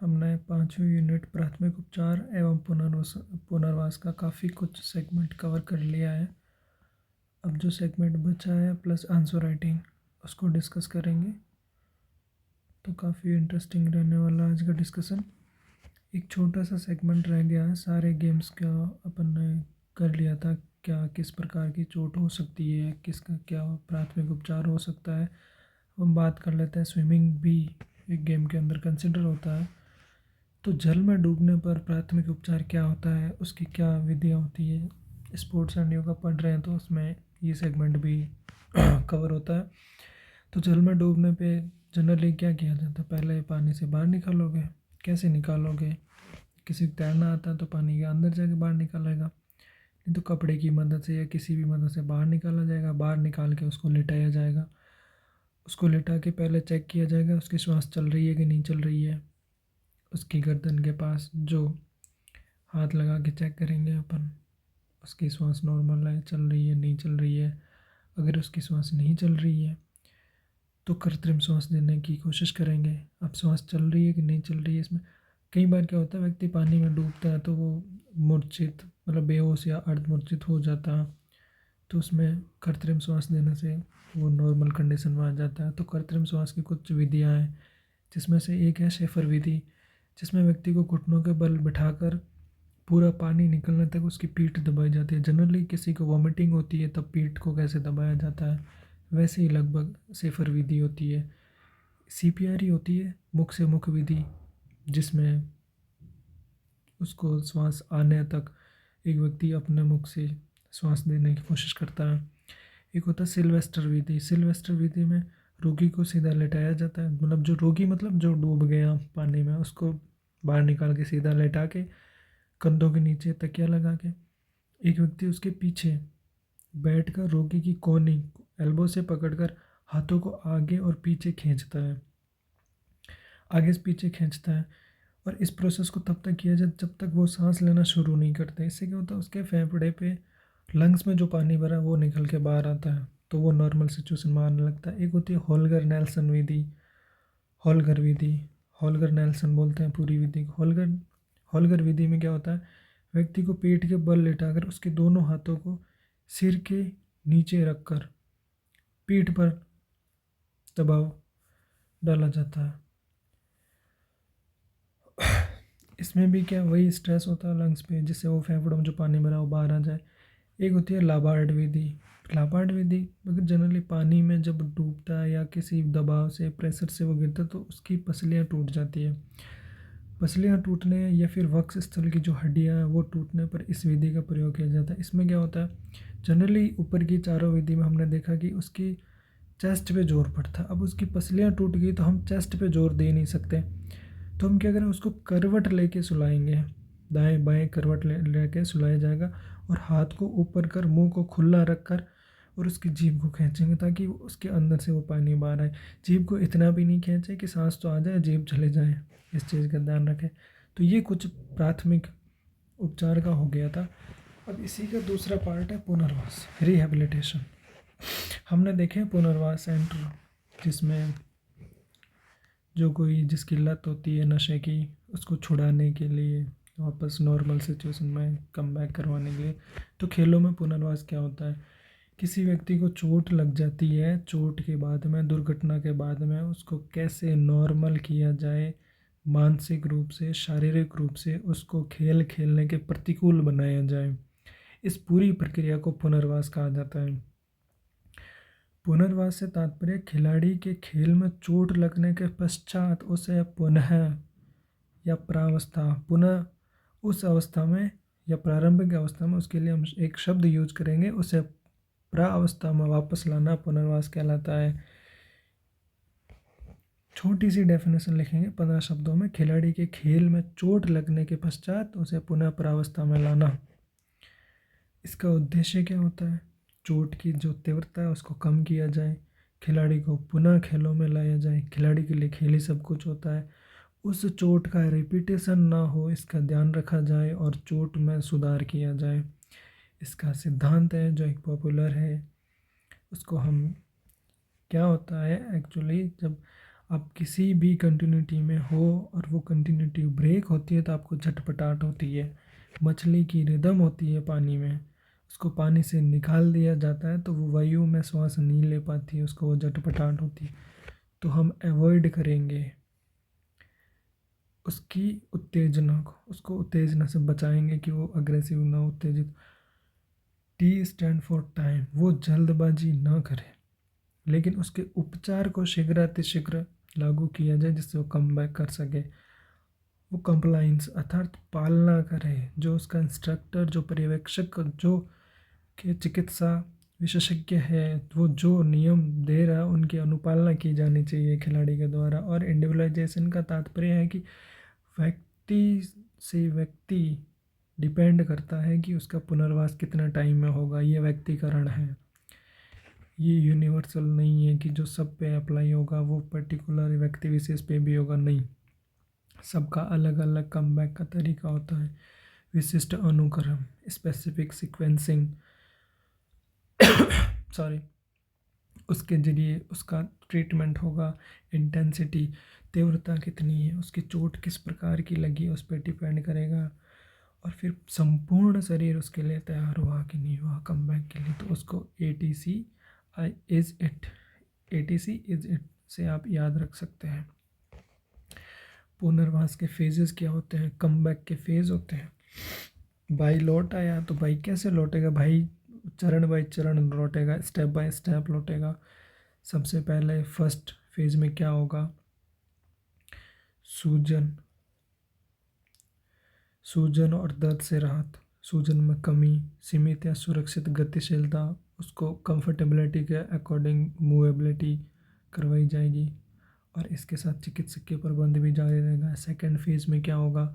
हमने 5वीं यूनिट प्राथमिक उपचार एवं पुनर्वास का काफ़ी कुछ सेगमेंट कवर कर लिया है। अब जो सेगमेंट बचा है प्लस आंसर राइटिंग उसको डिस्कस करेंगे। तो काफ़ी इंटरेस्टिंग रहने वाला आज का डिस्कशन। एक छोटा सा सेगमेंट रह गया है, सारे गेम्स का अपन ने कर लिया था। क्या किस प्रकार की चोट हो सकती है, किसका क्या प्राथमिक उपचार हो सकता है। हम बात कर लेते हैं, स्विमिंग भी एक गेम के अंदर कंसिडर होता है। तो जल में डूबने पर प्राथमिक उपचार क्या होता है, उसकी क्या विधियाँ होती है। स्पोर्ट्स एंड योगा पढ़ रहे हैं तो उसमें ये सेगमेंट भी कवर होता है। तो जल में डूबने पे जनरली क्या किया जाता है, पहले पानी से बाहर निकालोगे। कैसे निकालोगे, किसी को तैरना आता है तो पानी के अंदर जाके बाहर निकालेगा, नहीं तो कपड़े की मदद से या किसी भी मदद से बाहर निकाला जाएगा। बाहर निकाल के उसको लिटाया जाएगा। उसको लिटा के पहले चेक किया जाएगा उसकी श्वास चल रही है कि नहीं चल रही है। उसकी गर्दन के पास जो हाथ लगा के चेक करेंगे अपन, उसकी श्वास नॉर्मल है, चल रही है, नहीं चल रही है। अगर उसकी श्वास नहीं चल रही है तो कृत्रिम श्वास देने की कोशिश करेंगे। अब श्वास चल रही है कि नहीं चल रही है, इसमें कई बार क्या होता है, व्यक्ति पानी में डूबता है तो वो मूर्छित मतलब बेहोश या अर्धमूर्छित हो जाता है। तो उसमें कृत्रिम श्वास देने से वो नॉर्मल कंडीशन में आ जाता है। तो कृत्रिम श्वास की कुछ विधियाँ हैं, जिसमें से एक है शेफर विधि, जिसमें व्यक्ति को घुटनों के बल बिठाकर पूरा पानी निकलने तक उसकी पीठ दबाई जाती है। जनरली किसी को वॉमिटिंग होती है तब पीठ को कैसे दबाया जाता है, वैसे ही लगभग शेफर विधि होती है। सीपीआर ही होती है, मुख से मुख विधि, जिसमें उसको श्वास आने तक एक व्यक्ति अपने मुख से श्वास देने की कोशिश करता है। एक होता है सिल्वेस्टर विधि। सिल्वेस्टर विधि में रोगी को सीधा लेटाया जाता है, मतलब जो रोगी मतलब जो डूब गया पानी में उसको बाहर निकाल के सीधा लेटा के कंधों के नीचे तकिया लगा के एक व्यक्ति उसके पीछे बैठकर रोगी की कोहनी एल्बो से पकड़कर हाथों को आगे और पीछे खींचता है, आगे से पीछे खींचता है। और इस प्रोसेस को तब तक किया जाए जब तक वो सांस लेना शुरू नहीं करते। इससे क्या होता है, उसके फेफड़े पे लंग्स में जो पानी भरा है वो निकल के बाहर आता है, तो वो नॉर्मल सिचुएशन में आने लगता है। एक होती है होल्गर नेल्सन विधि। होल्गर विधि, होल्गर नेल्सन बोलते हैं पूरी विधि को। होल्गर होल्गर विधि में क्या होता है, व्यक्ति को पेट के बल लेटाकर उसके दोनों हाथों को सिर के नीचे रखकर पीठ पर दबाव डाला जाता है। इसमें भी क्या वही स्ट्रेस होता है लंग्स पे, जिससे वो फेफड़ों में जो पानी भरा वो बाहर आ जाए। एक होती है लाबार्ड विधि। लाबार्ड विधि अगर जनरली पानी में जब डूबता है या किसी दबाव से प्रेशर से वो गिरता है तो उसकी पसलियाँ टूट जाती है। पसलियाँ टूटने या फिर वक्ष स्थल की जो हड्डियाँ हैं वो टूटने पर इस विधि का प्रयोग किया जाता है। इसमें क्या होता है, जनरली ऊपर की चारों विधि में हमने देखा कि उसकी चेस्ट पे जोर पड़ता है। अब उसकी पसलियाँ टूट गई तो हम चेस्ट पे जोर दे नहीं सकते, तो हम क्या करें, उसको करवट लेके सुलाएंगे। दाएं बाएं करवट लेके सुलाया जाएगा और हाथ को ऊपर कर मुंह को खुला रख कर और उसकी जीभ को खींचेंगे ताकि उसके अंदर से वो पानी बाहर आए। जीभ को इतना भी नहीं खींचे कि सांस तो आ जाए जीभ चले जाए, इस चीज़ का ध्यान रखें। तो ये कुछ प्राथमिक उपचार का हो गया था। अब इसी का दूसरा पार्ट है पुनर्वास, रिहेबिलिटेशन। हमने देखे पुनर्वास सेंटर, जिसमें जो कोई जिसकी लत होती है नशे की, उसको छुड़ाने के लिए वापस नॉर्मल सिचुएशन में कम बैक करवाने के लिए। तो खेलों में पुनर्वास क्या होता है, किसी व्यक्ति को चोट लग जाती है, चोट के बाद में दुर्घटना के बाद में उसको कैसे नॉर्मल किया जाए, मानसिक रूप से शारीरिक रूप से उसको खेल खेलने के प्रतिकूल बनाया जाए, इस पूरी प्रक्रिया को पुनर्वास कहा जाता है। पुनर्वास से तात्पर्य खिलाड़ी के खेल में चोट लगने के पश्चात उसे पुनः या प्रावस्था, पुनः उस अवस्था में या प्रारंभिक अवस्था में, उसके लिए हम एक शब्द यूज करेंगे, उसे प्रावस्था में वापस लाना पुनर्वास कहलाता है। छोटी सी डेफिनेशन लिखेंगे 15 शब्दों में, खिलाड़ी के खेल में चोट लगने के पश्चात उसे पुनः प्रावस्था में लाना। इसका उद्देश्य क्या होता है, चोट की जो तीव्रता है उसको कम किया जाए, खिलाड़ी को पुनः खेलों में लाया जाए। खिलाड़ी के लिए खेल ही सब कुछ होता है। उस चोट का रिपीटेशन ना हो इसका ध्यान रखा जाए और चोट में सुधार किया जाए। इसका सिद्धांत है जो एक पॉपुलर है, उसको हम क्या होता है एक्चुअली, जब आप किसी भी कंटिन्यूटी में हो और वो कंटिन्यूटी ब्रेक होती है तो आपको झटपटाहट होती है। मछली की रिदम होती है पानी में, उसको पानी से निकाल दिया जाता है तो वो वायु में श्वास नहीं ले पाती है, उसको वो झटपटाहट होती है। तो हम अवॉइड करेंगे उसकी उत्तेजना को, उसको उत्तेजना से बचाएंगे कि वो अग्रेसिव ना उत्तेजित। टी स्टैंड फॉर टाइम, वो जल्दबाजी ना करे, लेकिन उसके उपचार को शीघ्र लागू किया जाए जिससे वो कम बैक कर सके। वो कंप्लाइंस अर्थात पालना करे, जो उसका इंस्ट्रक्टर, जो पर्यवेक्षक, जो के चिकित्सा विशेषज्ञ है, वो जो नियम दे रहा है उनकी अनुपालना की जानी चाहिए खिलाड़ी के द्वारा। और इंडिविजुअलाइजेशन का तात्पर्य है कि व्यक्ति से व्यक्ति डिपेंड करता है कि उसका पुनर्वास कितना टाइम में होगा। ये व्यक्तिकरण है, ये यूनिवर्सल नहीं है कि जो सब पे अप्लाई होगा वो पर्टिकुलर व्यक्ति विशेष पे भी होगा, नहीं। सबका अलग अलग कमबैक का तरीका होता है। विशिष्ट अनुक्रम, स्पेसिफिक सीक्वेंसिंग सॉरी, उसके जरिए उसका ट्रीटमेंट होगा। इंटेंसिटी, तीव्रता कितनी है, उसकी चोट किस प्रकार की लगी उस पर डिपेंड करेगा। और फिर संपूर्ण शरीर उसके लिए तैयार हुआ कि नहीं हुआ कमबैक के लिए, तो उसको ATC इज इट से आप याद रख सकते हैं। पुनर्वास के फेजेस क्या होते हैं, कमबैक के फेज होते हैं। भाई लौट आया तो भाई कैसे लौटेगा, भाई चरण बाई चरण लौटेगा, स्टेप बाय स्टेप लौटेगा। सबसे पहले फर्स्ट फेज में क्या होगा, सूजन और दर्द से राहत, सूजन में कमी, सीमित या सुरक्षित गतिशीलता, उसको कंफर्टेबिलिटी के अकॉर्डिंग मूवेबिलिटी करवाई जाएगी और इसके साथ चिकित्सकीय प्रबंध भी जारी रहेगा। सेकेंड फेज में क्या होगा,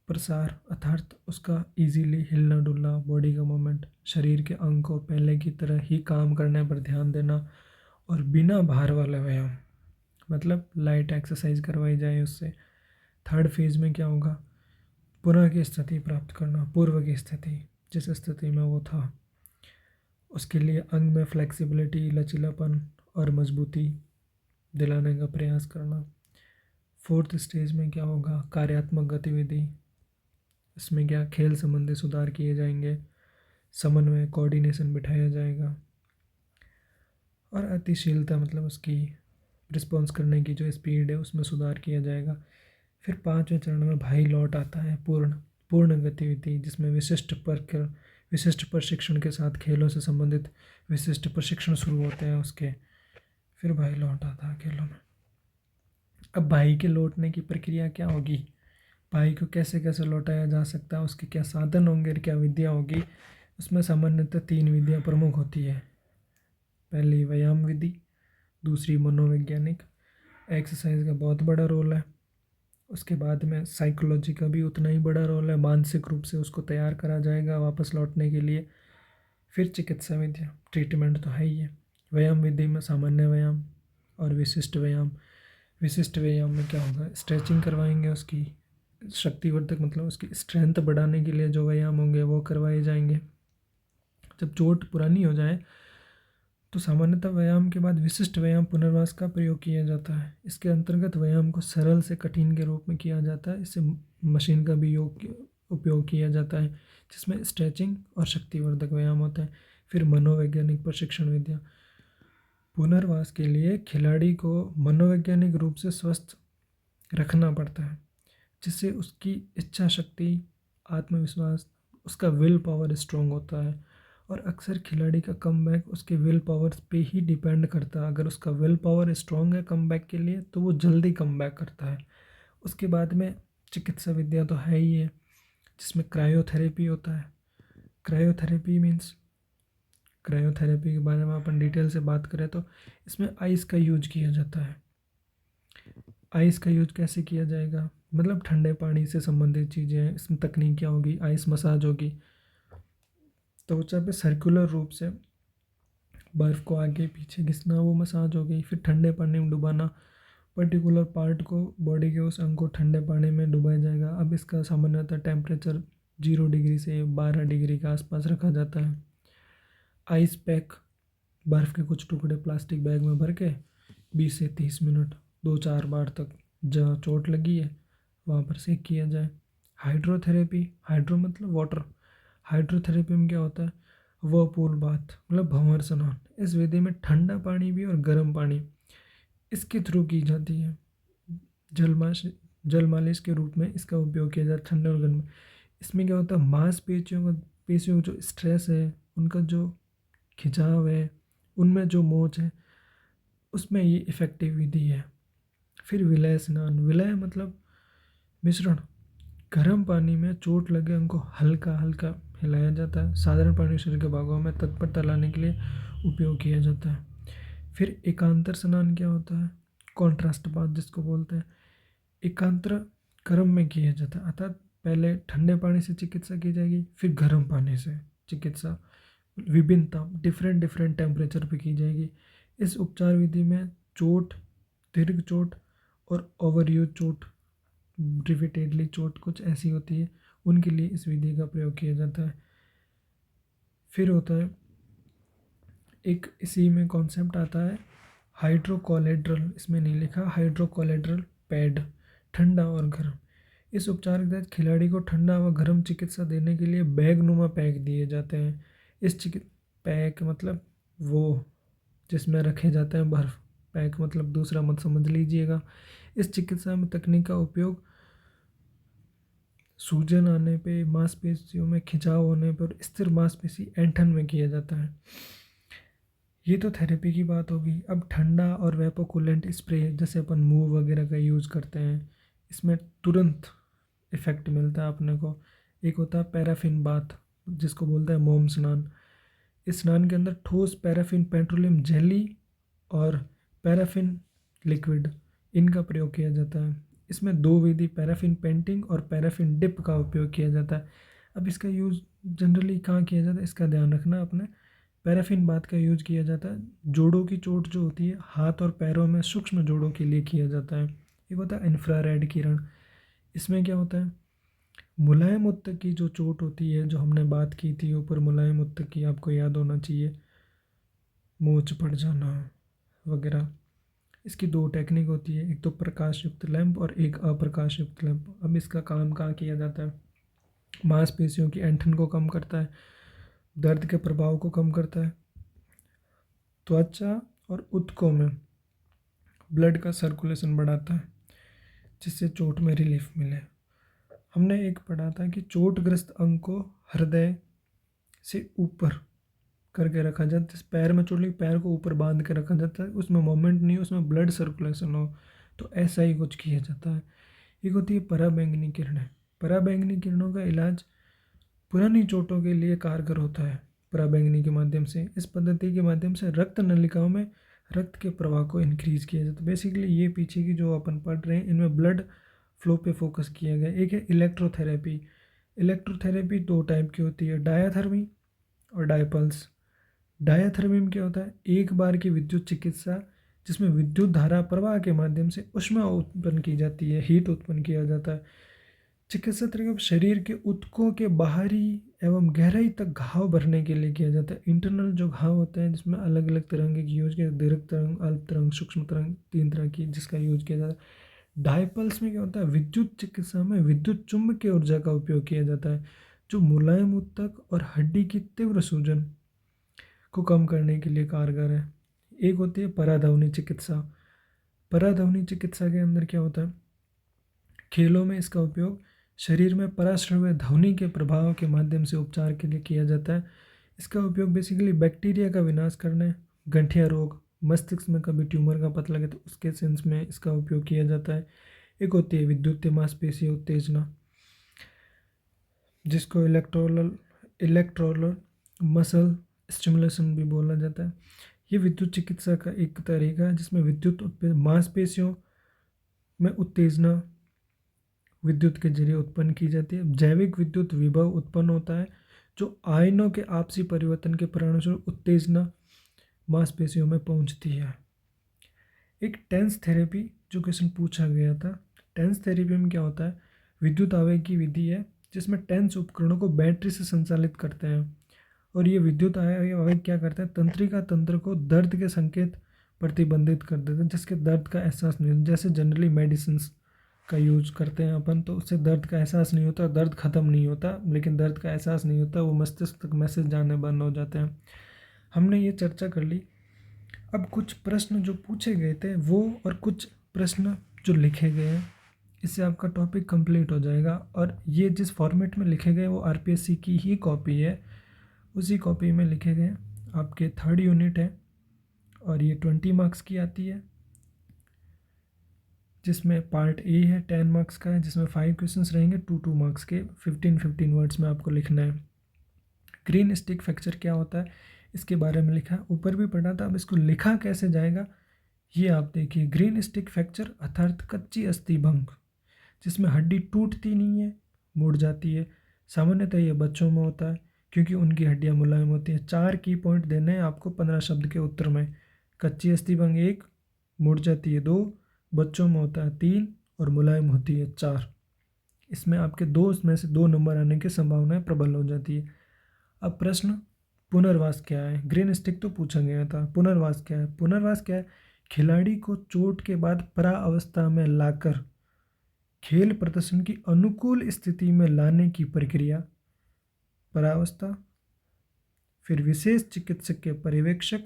प्रसार अर्थात उसका इजीली हिलना डुलना, बॉडी का मूवमेंट, शरीर के अंग को पहले की तरह ही काम करने पर ध्यान देना और बिना भार वाला व्यायाम, मतलब लाइट एक्सरसाइज करवाई जाए उससे। थर्ड फेज में क्या होगा, पुनः की स्थिति प्राप्त करना, पूर्व की स्थिति जिस स्थिति में वो था, उसके लिए अंग में फ्लेक्सिबिलिटी, लचीलापन और मजबूती दिलाने का प्रयास करना। फोर्थ स्टेज में क्या होगा, कार्यात्मक गतिविधि, इसमें क्या खेल संबंधी सुधार किए जाएंगे, समन्वय कोऑर्डिनेशन बिठाया जाएगा और अतिशीलता मतलब उसकी रिस्पॉन्स करने की जो स्पीड है उसमें सुधार किया जाएगा। फिर पाँचवें चरण में भाई लौट आता है, पूर्ण गतिविधि जिसमें विशिष्ट प्रशिक्षण के साथ खेलों से संबंधित विशिष्ट प्रशिक्षण शुरू होते हैं उसके। फिर भाई लौट आता है खेलों में। अब भाई के लौटने की प्रक्रिया क्या होगी, भाई को कैसे कैसे लौटाया जा सकता है, उसके क्या साधन होंगे, क्या विधियाँ होगी। उसमें सामान्यतः 3 विधियाँ प्रमुख होती है। पहली व्यायाम विधि, दूसरी मनोवैज्ञानिक, एक्सरसाइज का बहुत बड़ा रोल है। उसके बाद में साइकोलॉजी का भी उतना ही बड़ा रोल है, मानसिक रूप से उसको तैयार करा जाएगा वापस लौटने के लिए। फिर चिकित्सा विधियाँ, ट्रीटमेंट तो है ही है। व्यायाम विधि में सामान्य व्यायाम और विशिष्ट व्यायाम। विशिष्ट व्यायाम में क्या होगा, स्ट्रेचिंग करवाएंगे, उसकी शक्तिवर्धक मतलब उसकी स्ट्रेंथ बढ़ाने के लिए जो व्यायाम होंगे वो करवाए जाएंगे। जब चोट पुरानी हो जाए तो सामान्यतः व्यायाम के बाद विशिष्ट व्यायाम पुनर्वास का प्रयोग किया जाता है। इसके अंतर्गत व्यायाम को सरल से कठिन के रूप में किया जाता है, इससे मशीन का भी उपयोग किया जाता है जिसमें स्ट्रेचिंग और शक्तिवर्धक व्यायाम होता है। फिर मनोवैज्ञानिक प्रशिक्षण विधियाँ, पुनर्वास के लिए खिलाड़ी को मनोवैज्ञानिक रूप से स्वस्थ रखना पड़ता है जिससे उसकी इच्छा शक्ति, आत्मविश्वास, उसका विल पावर स्ट्रॉन्ग होता है। और अक्सर खिलाड़ी का कमबैक उसके विल पावर पे ही डिपेंड करता है। अगर उसका विल पावर स्ट्रॉन्ग है कमबैक के लिए तो वो जल्दी कमबैक करता है। उसके बाद में चिकित्सा विद्या तो है ही है जिसमें क्रायोथेरेपी होता है। क्रायोथेरेपी के बारे में अपन डिटेल से बात करें तो इसमें आइस का यूज किया जाता है। आइस का यूज कैसे किया जाएगा, मतलब ठंडे पानी से संबंधित चीज़ें हैं, इसमें तकनीक क्या होगी, आइस मसाज होगी, त्वचा पे सर्कुलर रूप से बर्फ़ को आगे पीछे घिसना, वो मसाज हो गई। फिर ठंडे पानी में डुबाना, पर्टिकुलर पार्ट को, बॉडी के उस अंग को ठंडे पानी में डुबाया जाएगा। अब इसका सामान्यतः टेम्परेचर 0 डिग्री से 12 डिग्री के आसपास रखा जाता है। आइस पैक, बर्फ़ के कुछ टुकड़े प्लास्टिक बैग में भर के 20 से 30 मिनट 2-4 बार तक जहाँ चोट लगी है वहाँ पर सेक किया जाए। हाइड्रोथेरेपी, हाइड्रो मतलब वाटर, हाइड्रोथेरेपी में क्या होता है, वह पूल बाथ मतलब भंवर स्नान। इस विधि में ठंडा पानी भी और गर्म पानी इसके थ्रू की जाती है। जलमाश जल मालिश के रूप में इसका उपयोग किया जाता है ठंडे और गर्म। इसमें क्या होता है, पेशियों का जो स्ट्रेस है, उनका जो खिंचाव है, उनमें जो मोच है, उसमें ये इफ़ेक्टिव विधि है। फिर विलय स्नान, विलय मतलब मिश्रण। गर्म पानी में चोट लगे अंग को हल्का हल्का हिलाया जाता है। साधारण पानी शरीर के भागों में तत्परता लाने के लिए उपयोग किया जाता है। फिर एकांतर स्नान क्या होता है, कॉन्ट्रास्ट बाथ जिसको बोलते हैं। एकांतर क्रम में किया जाता है, अर्थात पहले ठंडे पानी से चिकित्सा की जाएगी, फिर गर्म पानी से चिकित्सा विभिन्न ताप डिफरेंट डिफरेंट टेम्परेचर पे की जाएगी। इस उपचार विधि में चोट, दीर्घ चोट और ओवरयूज चोट, रिपीटेडली चोट कुछ ऐसी होती है, उनके लिए इस विधि का प्रयोग किया जाता है। फिर होता है एक इसी में कॉन्सेप्ट आता है हाइड्रोकोलेड्रल, इसमें नहीं लिखा, हाइड्रोकोलेड्रल पैड, ठंडा और गर्म। इस उपचार के तहत खिलाड़ी को ठंडा व गर्म चिकित्सा देने के लिए बैग नुमा पैक दिए जाते हैं। इस पैक मतलब वो जिसमें रखे जाते हैं बर्फ, पैक मतलब दूसरा मत समझ लीजिएगा। इस चिकित्सा में तकनीक का उपयोग सूजन आने पे, मांसपेशियों में खिंचाव होने पर, स्थिर मांसपेशी ऐंठन में किया जाता है। ये तो थेरेपी की बात होगी। अब ठंडा और वेपोकूलेंट स्प्रे जैसे अपन मूव वगैरह का यूज़ करते हैं, इसमें तुरंत इफ़ेक्ट मिलता है अपने को। एक होता है पैराफिन बाथ जिसको बोलते हैं मोम स्नान। इस स्नान के अंदर ठोस पैराफिन पेट्रोलियम जेली और पैराफिन लिक्विड इनका प्रयोग किया जाता है। इसमें दो विधि पैराफिन पेंटिंग और पैराफिन डिप का उपयोग किया जाता है। अब इसका यूज़ जनरली कहाँ किया जाता है, इसका ध्यान रखना अपने। पैराफिन बाथ का यूज किया जाता है जोड़ों की चोट जो होती है हाथ और पैरों में, सूक्ष्म जोड़ों के लिए किया जाता है। एक होता है इंफ्रारेड किरण। इसमें क्या होता है, मुलायम उत्तक की जो चोट होती है, जो हमने बात की थी ऊपर मुलायम उत्तक की, आपको याद होना चाहिए, मोच पड़ जाना वगैरह। इसकी दो टेक्निक होती है, एक तो प्रकाश युक्त लैंप और एक अप्रकाश युक्त लैंप। अब इसका काम कहाँ किया जाता है, मांसपेशियों की ऐंठन को कम करता है, दर्द के प्रभाव को कम करता है, त्वचा और ऊतकों में ब्लड का सर्कुलेशन बढ़ाता है, जिससे चोट में रिलीफ मिले। हमने एक पढ़ा था कि चोटग्रस्त अंग को हृदय से ऊपर करके रखा जाता है। जिस पैर में चोट लगी, पैर को ऊपर बांध के रखा जाता है, उसमें मोमेंट नहीं हो, उसमें ब्लड सर्कुलेशन हो, तो ऐसा ही कुछ किया जाता है। एक होती है पराबैंगनी किरणें। पराबैंगनी किरणों का इलाज पुरानी चोटों के लिए कारगर होता है। पराबैंगनी के माध्यम से, इस पद्धति के माध्यम से रक्त नलिकाओं में रक्त के प्रवाह को इंक्रीज किया जाता है। बेसिकली ये पीछे की जो अपन पढ़ रहे हैं, इनमें ब्लड फ्लो पे फोकस किया गया। एक है इलेक्ट्रोथेरेपी। इलेक्ट्रोथेरेपी दो टाइप की होती है, डायाथर्मी और डायपल्स। डायाथर्मी में क्या होता है, एक बार की विद्युत चिकित्सा जिसमें विद्युत धारा प्रवाह के माध्यम से ऊष्मा उत्पन्न की जाती है, हीट उत्पन्न किया जाता है। चिकित्सा तरीका शरीर के ऊतकों के बाहरी एवं गहराई तक घाव भरने के लिए किया जाता है। इंटरनल जो घाव होते हैं, जिसमें अलग अलग तरंग की यूज किया, दीर्घ तरंग, अल्प तरंग, सूक्ष्म तरंग, 3 तरह की जिसका यूज किया जाता है। डायपल्स में क्या होता है, विद्युत चिकित्सा में विद्युत चुम्बकीय ऊर्जा का उपयोग किया जाता है, जो मुलायम ऊतक और हड्डी की तीव्र सूजन को कम करने के लिए कारगर है। एक होती है पराध्वनि चिकित्सा। पराध्वनि चिकित्सा के अंदर क्या होता है, खेलों में इसका उपयोग शरीर में पराश्रव्य ध्वनि के प्रभाव के माध्यम से उपचार के लिए किया जाता है। इसका उपयोग बेसिकली बैक्टीरिया का विनाश करने, गठिया रोग, मस्तिष्क में कभी ट्यूमर का पता लगे तो उसके सेंस में इसका उपयोग किया जाता है। एक होती है विद्युत मांसपेशीय उत्तेजना, जिसको इलेक्ट्रोलर मसल स्टिमुलेशन भी बोला जाता है। ये विद्युत चिकित्सा का एक तरीका है जिसमें विद्युत मांसपेशियों में उत्तेजना विद्युत के जरिए उत्पन्न की जाती है। जैविक विद्युत विभव उत्पन्न होता है जो आयनों के आपसी परिवर्तन के परिणामस्वरूप उत्तेजना मांसपेशियों में पहुंचती है। एक टेंस थेरेपी जो क्वेश्चन पूछा गया था, टेंस थेरेपी में क्या होता है, विद्युत आवेग की विधि है जिसमें टेंस उपकरणों को बैटरी से संचालित करते हैं। और ये विद्युत आवेग क्या करता है, तंत्रिका तंत्र को दर्द के संकेत प्रतिबंधित कर देते हैं, जिसके दर्द का एहसास नहीं होता। जैसे जनरली मेडिसिन का यूज करते हैं अपन, तो उससे दर्द का एहसास नहीं होता, दर्द ख़त्म नहीं होता, लेकिन दर्द का एहसास नहीं होता, वो मस्तिष्क तक मैसेज जाने बंद हो जाते हैं। हमने ये चर्चा कर ली। अब कुछ प्रश्न जो पूछे गए थे वो, और कुछ प्रश्न जो लिखे गए हैं, इससे आपका टॉपिक कंप्लीट हो जाएगा। और ये जिस फॉर्मेट में लिखे गए वो आरपीएससी की ही कॉपी है, उसी कॉपी में लिखे गए। आपके 3rd यूनिट है और ये 20 मार्क्स की आती है, जिसमें पार्ट ए है 10 मार्क्स का है, जिसमें 5 क्वेश्चंस रहेंगे 2 मार्क्स के, 15 वर्ड्स में आपको लिखना है। ग्रीन स्टिक फ्रैक्चर क्या होता है इसके बारे में लिखा है, ऊपर भी पढ़ा था। अब इसको लिखा कैसे जाएगा ये आप देखिए। ग्रीन स्टिक फ्रैक्चर अर्थात कच्ची अस्थि भंग, जिसमें हड्डी टूटती नहीं है, मुड़ जाती है। सामान्यतः ये बच्चों में होता है क्योंकि उनकी हड्डियां मुलायम होती हैं। 4 की पॉइंट देने हैं आपको 15 शब्द के उत्तर में। कच्ची अस्थि भंग 1, मुड़ जाती है 2, बच्चों में होता है 3 और मुलायम होती है 4। इसमें आपके 2 में से 2 नंबर आने की संभावनाएं प्रबल हो जाती है। अब प्रश्न पुनर्वास क्या है। ग्रीन स्टिक तो पूछा गया था, पुनर्वास क्या है। पुनर्वास क्या है? खिलाड़ी को चोट के बाद पराअवस्था में लाकर खेल प्रदर्शन की अनुकूल स्थिति में लाने की प्रक्रिया परावस्था, फिर विशेष चिकित्सक के पर्यवेक्षक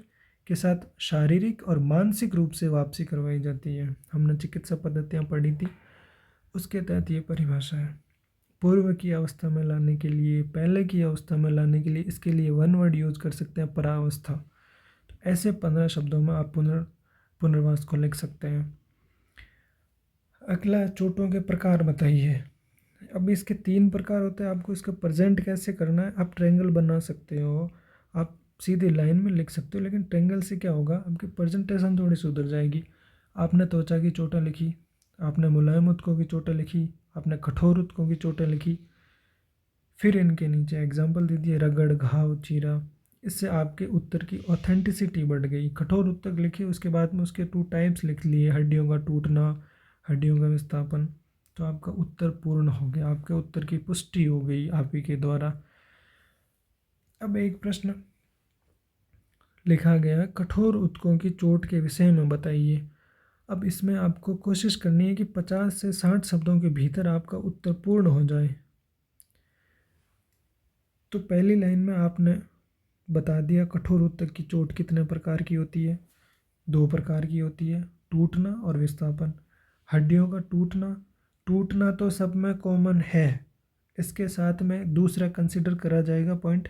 के साथ शारीरिक और मानसिक रूप से वापसी करवाई जाती है। हमने चिकित्सा पद्धतियाँ पढ़ी थी, उसके तहत ये परिभाषा है। पूर्व की अवस्था में लाने के लिए, पहले की अवस्था में लाने के लिए, इसके लिए 1 वर्ड यूज कर सकते हैं, परावस्था। तो ऐसे 15 शब्दों में आप पुनर्वास को लिख सकते हैं। अगला, चोटों के प्रकार बताइए। अब इसके 3 प्रकार होते हैं। आपको इसका प्रेजेंट कैसे करना है, आप ट्रायंगल बना सकते हो, आप सीधी लाइन में लिख सकते हो, लेकिन ट्रायंगल से क्या होगा, आपकी प्रेजेंटेशन थोड़ी सुधर जाएगी। आपने त्वचा की चोटें लिखी, आपने मुलायम ऊतकों की चोटें लिखी, आपने कठोर ऊतकों की चोटें लिखी, फिर इनके नीचे एग्जाम्पल दे दिए, रगड़, घाव, चीरा। इससे आपके उत्तर की ऑथेंटिसिटी बढ़ गई। कठोर उत्तर लिखी, उसके बाद में उसके 2 टाइप्स लिख लिए, हड्डियों का टूटना, हड्डियों का विस्थापन। तो आपका उत्तर पूर्ण हो गया, आपके उत्तर की पुष्टि हो गई आप ही के द्वारा। अब एक प्रश्न लिखा गया, कठोर ऊतकों की चोट के विषय में बताइए। अब इसमें आपको कोशिश करनी है कि 50 से 60 शब्दों के भीतर आपका उत्तर पूर्ण हो जाए। तो पहली लाइन में आपने बता दिया कठोर ऊतक की चोट कितने प्रकार की होती है। 2 प्रकार की होती है, टूटना और विस्थापन। हड्डियों का टूटना, टूटना तो सब में कॉमन है, इसके साथ में दूसरा कंसिडर करा जाएगा पॉइंट।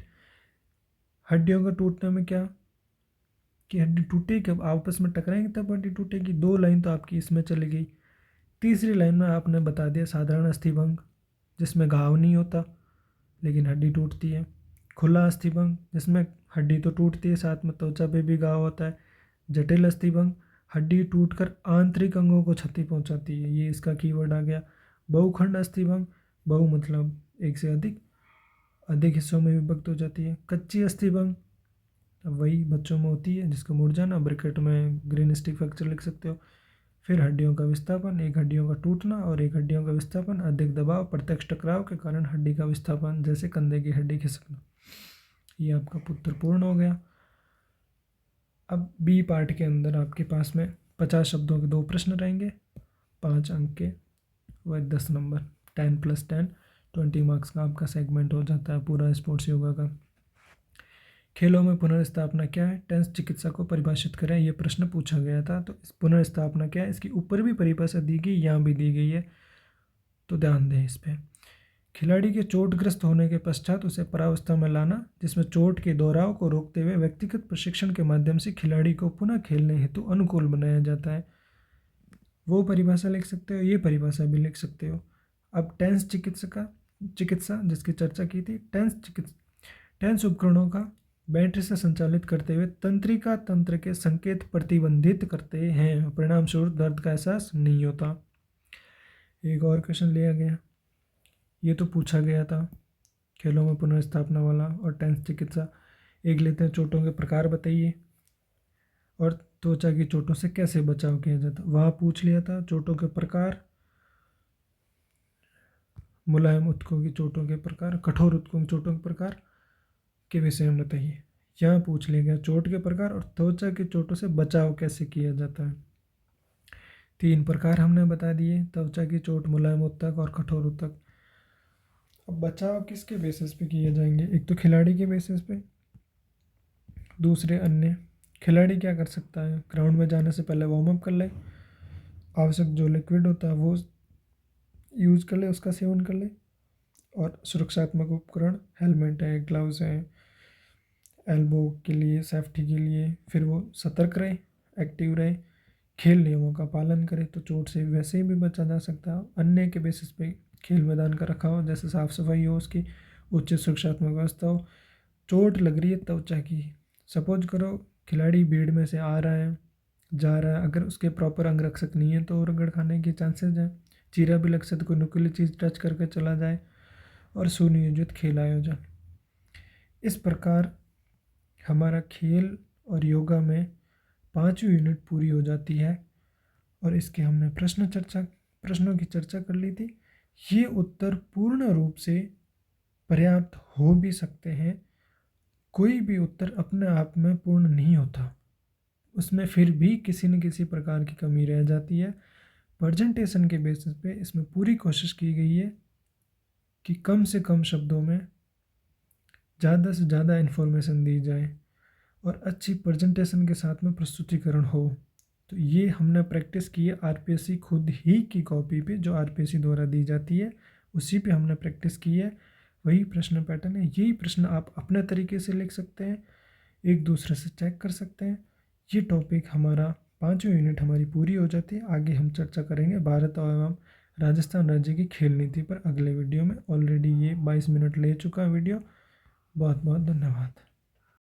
हड्डियों का टूटने में क्या कि हड्डी टूटेगी, कब आपस में टकराएंगे तब हड्डी टूटेगी। 2 लाइन तो आपकी इसमें चली गई। तीसरी लाइन में आपने बता दिया साधारण अस्थिभंग, जिसमें घाव नहीं होता लेकिन हड्डी टूटती है। खुला अस्थिभंग, जिसमें हड्डी तो टूटती है, साथ में त्वचा पे भी घाव होता है। जटिल अस्थिभंग, हड्डी टूटकर आंतरिक अंगों को क्षति पहुंचाती है, ये इसका कीवर्ड आ गया। बहुखंड अस्थिभंग, बहु मतलब एक से अधिक हिस्सों में विभक्त हो जाती है। कच्ची अस्थिभंग, अब वही बच्चों में होती है, जिसको मुड़ जाना, ब्रैकेट में ग्रीन स्टिक फ्रैक्चर लिख सकते हो। फिर हड्डियों का विस्थापन, एक हड्डियों का टूटना और एक हड्डियों का विस्थापन, अधिक दबाव, प्रत्यक्ष टकराव के कारण हड्डी का विस्थापन, जैसे कंधे की हड्डी खिसकना। ये आपका उत्तर पूर्ण हो गया। अब बी पार्ट के अंदर आपके पास में 50 शब्दों के 2 प्रश्न रहेंगे, 5 अंक के, व 10 नंबर, 10 + 10 20 मार्क्स का आपका सेगमेंट हो जाता है पूरा स्पोर्ट्स योगा का। खेलों में पुनर्स्थापना क्या है, टेंस चिकित्सा को परिभाषित करें, ये प्रश्न पूछा गया था। तो इस पुनर्स्थापना क्या है, इसकी ऊपर भी परिभाषा दी गई, यहाँ भी दी गई है, तो ध्यान दें इस पर। खिलाड़ी के चोटग्रस्त होने के पश्चात उसे परावस्था में लाना, जिसमें चोट के दोहराव को रोकते हुए व्यक्तिगत प्रशिक्षण के माध्यम से खिलाड़ी को पुनः खेलने हेतु अनुकूल बनाया जाता है। वो परिभाषा लिख सकते हो, ये परिभाषा भी लिख सकते हो। अब टेंस चिकित्सा जिसकी चर्चा की थी, टेंस उपकरणों का बैटरी से संचालित करते हुए तंत्रिका तंत्र के संकेत प्रतिबंधित करते हैं, परिणाम स्वरूप दर्द का एहसास नहीं होता। एक और क्वेश्चन लिया गया, ये तो पूछा गया था खेलों में पुनर्स्थापना वाला और टेंस चिकित्सा। एक लेते हैं, चोटों के प्रकार बताइए और त्वचा की चोटों से कैसे बचाव किया जाता। वहाँ पूछ लिया था चोटों के प्रकार, मुलायम ऊतकों की चोटों के प्रकार, कठोर ऊतकों की चोटों के प्रकार के विषय में बताइए। यहाँ पूछ लिया गया चोट के प्रकार और त्वचा की चोटों से बचाव कैसे किया जाता है। 3 प्रकार हमने बता दिए, त्वचा की चोट, मुलायम ऊतक और कठोर ऊतक। अब बचाव किसके बेसिस पे किए जाएंगे? एक तो खिलाड़ी के बेसिस पे, दूसरे अन्य। खिलाड़ी क्या कर सकता है? ग्राउंड में जाने से पहले वार्म अप कर ले, आवश्यक जो लिक्विड होता है वो यूज़ कर ले, उसका सेवन कर ले, और सुरक्षात्मक उपकरण, हेलमेट है, ग्लव्स है, एल्बो के लिए, सेफ्टी के लिए, फिर वो सतर्क रहे, एक्टिव रहे, खेल नियमों का पालन करे तो चोट से वैसे ही भी बचा जा सकता है। अन्य के बेसिस पे खेल मैदान का रखाव, जैसे साफ सफाई हो, उसकी उच्च सुरक्षात्मक व्यवस्था हो। चोट लग रही है त्वचा की, सपोज करो खिलाड़ी भीड़ में से आ रहा है, जा रहा है, अगर उसके प्रॉपर अंग रक्षक नहीं है तो रगड़ खाने के चांसेस हैं, चीरा भी लग सकता, कोई नुकीली चीज़ टच करके चला जाए, और सुनियोजित खेल आयोजन। इस प्रकार हमारा खेल और योगा में 5वीं यूनिट पूरी हो जाती है, और इसके हमने प्रश्नों की चर्चा कर ली थी। ये उत्तर पूर्ण रूप से पर्याप्त हो भी सकते हैं, कोई भी उत्तर अपने आप में पूर्ण नहीं होता, उसमें फिर भी किसी न किसी प्रकार की कमी रह जाती है। प्रेजेंटेशन के बेसिस पे इसमें पूरी कोशिश की गई है कि कम से कम शब्दों में ज़्यादा से ज़्यादा इन्फॉर्मेशन दी जाए और अच्छी प्रेजेंटेशन के साथ में प्रस्तुतिकरण हो। तो ये हमने प्रैक्टिस की है आरपीएससी खुद ही की कॉपी पे, जो आरपीएससी द्वारा दी जाती है, उसी पे हमने प्रैक्टिस की है। वही प्रश्न पैटर्न है, यही प्रश्न आप अपने तरीके से लिख सकते हैं, एक दूसरे से चेक कर सकते हैं। ये टॉपिक हमारा 5वीं यूनिट हमारी पूरी हो जाती है। आगे हम चर्चा करेंगे भारत एवं राजस्थान राज्य की खेल नीति पर अगले वीडियो में। ऑलरेडी ये 22 मिनट ले चुका है वीडियो। बहुत बहुत धन्यवाद।